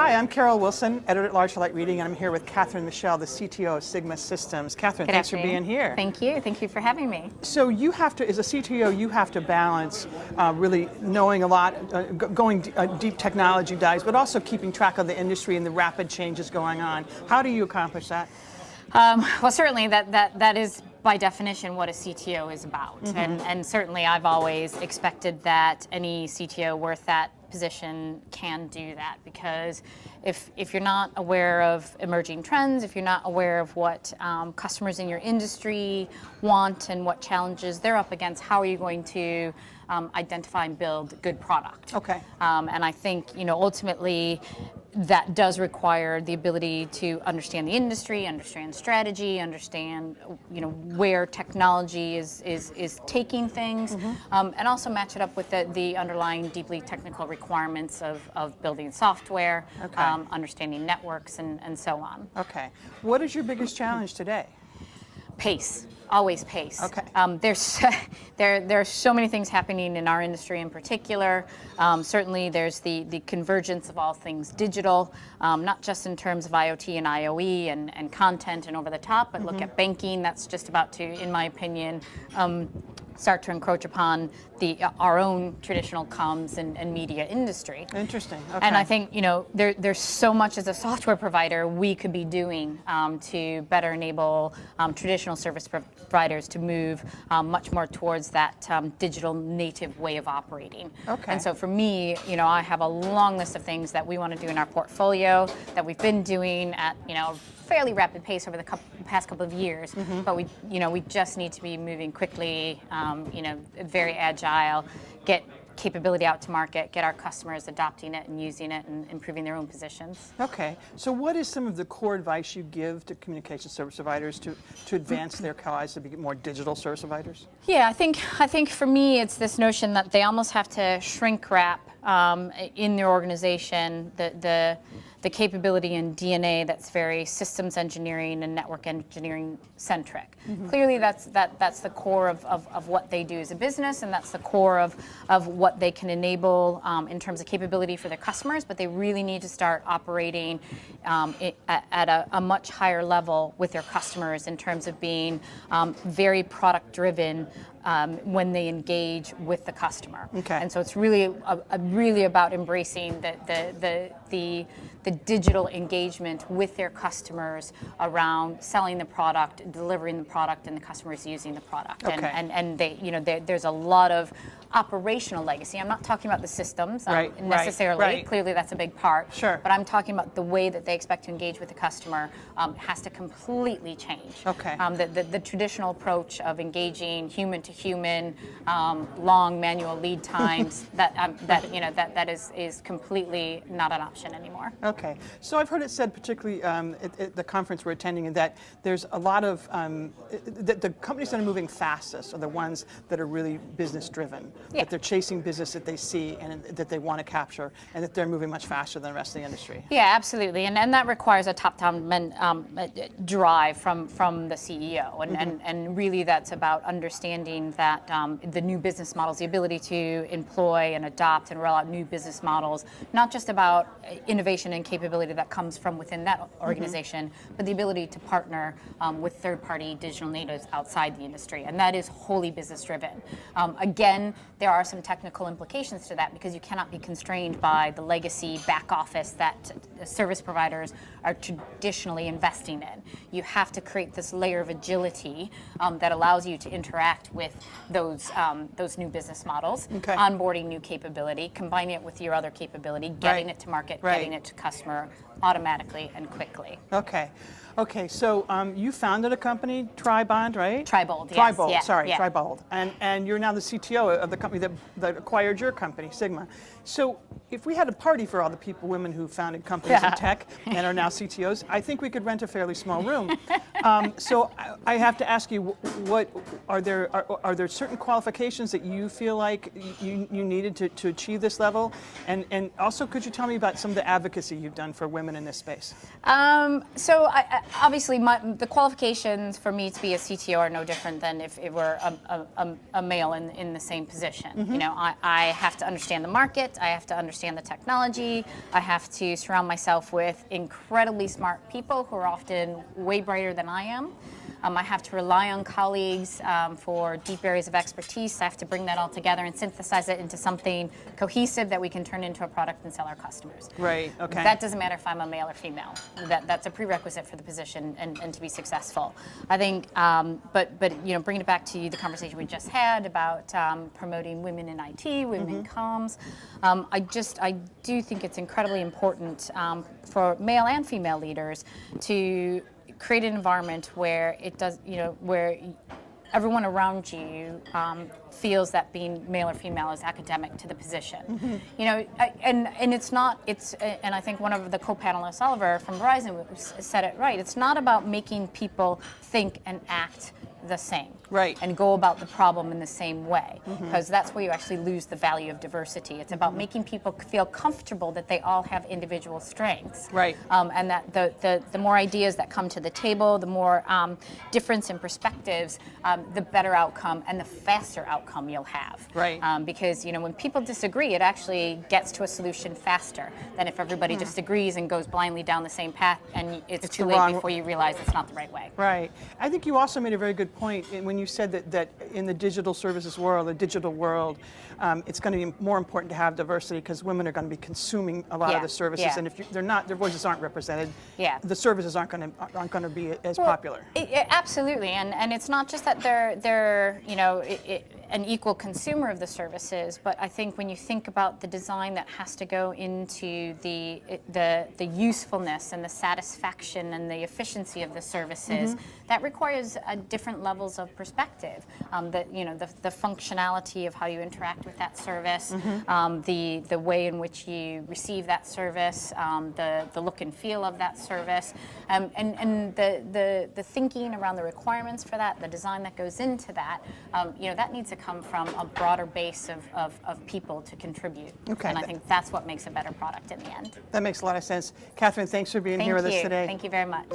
Hi, I'm Carol Wilson, Editor-at-Large for Light Reading, and I'm here with Catherine Michel, the CTO of Sigma Systems. Catherine, thanks for being here. Thank you. Thank you for having me. So you have to, as a CTO, you have to balance really knowing a lot, going deep technology dives, but also keeping track of the industry and the rapid changes going on. How do you accomplish that? Well, certainly that is by definition what a CTO is about. Mm-hmm. And certainly I've always expected that any CTO worth that position can do that, because if you're not aware of emerging trends, if you're not aware of what customers in your industry want and what challenges they're up against, how are you going to identify and build good product? Okay. And I think, ultimately that does require the ability to understand the industry, understand strategy, understand where technology is taking things, mm-hmm. And also match it up with the underlying deeply technical requirements of building software, okay. Understanding networks, and so on. Okay. What is your biggest challenge today? Pace. Always pace. Okay. There are so many things happening in our industry in particular. Certainly there's the convergence of all things digital, not just in terms of IoT and IoE and content and over the top, but mm-hmm. look at banking. That's just about to, in my opinion, start to encroach upon our own traditional comms and media industry. Interesting. Okay. And I think there's so much as a software provider we could be doing to better enable traditional service providers to move much more towards that digital native way of operating. Okay. And so for me, I have a long list of things that we want to do in our portfolio that we've been doing at fairly rapid pace over the past couple of years, mm-hmm. but we just need to be moving quickly, very agile, get capability out to market, get our customers adopting it and using it and improving their own positions. Okay, so what is some of the core advice you give to communication service providers to advance their cause to be more digital service providers? Yeah, I think for me it's this notion that they almost have to shrink wrap in their organization the capability and DNA that's very systems engineering and network engineering centric. Mm-hmm. Clearly that's the core of what they do as a business, and that's the core of what they can enable in terms of capability for their customers, but they really need to start operating at a much higher level with their customers in terms of being very product driven when they engage with the customer. Okay. And so it's really really about embracing the digital engagement with their customers around selling the product, delivering the product, and the customers using the product. Okay. And there's a lot of operational legacy. I'm not talking about the systems necessarily. Right. Clearly that's a big part. Sure. But I'm talking about the way that they expect to engage with the customer has to completely change. Okay. The traditional approach of engaging human to human, long manual lead times, that is completely not an option anymore. Okay. So I've heard it said, particularly at the conference we're attending, that there's a lot of that the companies that are moving fastest are the ones that are really business driven. Yeah. That they're chasing business that they see and that they want to capture, and that they're moving much faster than the rest of the industry. Yeah, absolutely, and that requires a top-down drive from the CEO, and really that's about understanding that the new business models, the ability to employ and adopt and roll out new business models, not just about innovation and capability that comes from within that organization, mm-hmm. but the ability to partner with third-party digital natives outside the industry, and that is wholly business-driven. Again, there are some technical implications to that, because you cannot be constrained by the legacy back office that service providers are traditionally investing in. You have to create this layer of agility that allows you to interact with those new business models, okay. onboarding new capability, combining it with your other capability, getting it to market, getting it to customer automatically and quickly. Okay. Okay, so you founded a company, Tribond, right? Tribold, yes. Tribold, yeah, sorry, yeah. Tribold. And you're now the CTO of the company that acquired your company, Sigma. So if we had a party for all the women who founded companies in tech and are now CTOs, I think we could rent a fairly small room. So I have to ask you, what are there certain qualifications that you feel like you needed to achieve this level? And also, could you tell me about some of the advocacy you've done for women in this space? So obviously, the qualifications for me to be a CTO are no different than if it were a male in the same position. You know, I have to understand the market, I have to understand the technology, I have to surround myself with incredibly smart people who are often way brighter than I am. I have to rely on colleagues for deep areas of expertise. I have to bring that all together and synthesize it into something cohesive that we can turn into a product and sell our customers. Right, okay. That doesn't matter if I'm a male or female. That's a prerequisite for the position and to be successful. I think, but you know, bringing it back to the conversation we just had about promoting women in IT, women in comms, I do think it's incredibly important for male and female leaders to create an environment where it does, you know, where everyone around you feels that being male or female is academic to the position. You know, and it's not, and I think one of the co-panelists, Oliver from Verizon, said it right. It's not about making people think and act the same. Right. And go about the problem in the same way, because that's where you actually lose the value of diversity. It's about making people feel comfortable that they all have individual strengths. Right. And that the more ideas that come to the table, the more difference in perspectives, the better outcome and the faster outcome you'll have. Right. Because, you know, when people disagree, it actually gets to a solution faster than if everybody just agrees and goes blindly down the same path, and it's too late before you realize it's not the right way. Right. I think you also made a very good point when you said that in the digital services world, the digital world, it's going to be more important to have diversity because women are going to be consuming a lot of the services, and if they're not, their voices aren't represented, the services aren't going to be as popular. Absolutely, and it's not just that they're you know an equal consumer of the services, but I think when you think about the design that has to go into the usefulness and the satisfaction and the efficiency of the services, that requires different levels of perspective. You know, the functionality of how you interact with that service, the way in which you receive that service, the look and feel of that service, and the thinking around the requirements for that, the design that goes into that, you know, that needs to come from a broader base of people to contribute. Okay. And I think that's what makes a better product in the end. That makes a lot of sense. Catherine, thanks for being here with us today. Thank you very much.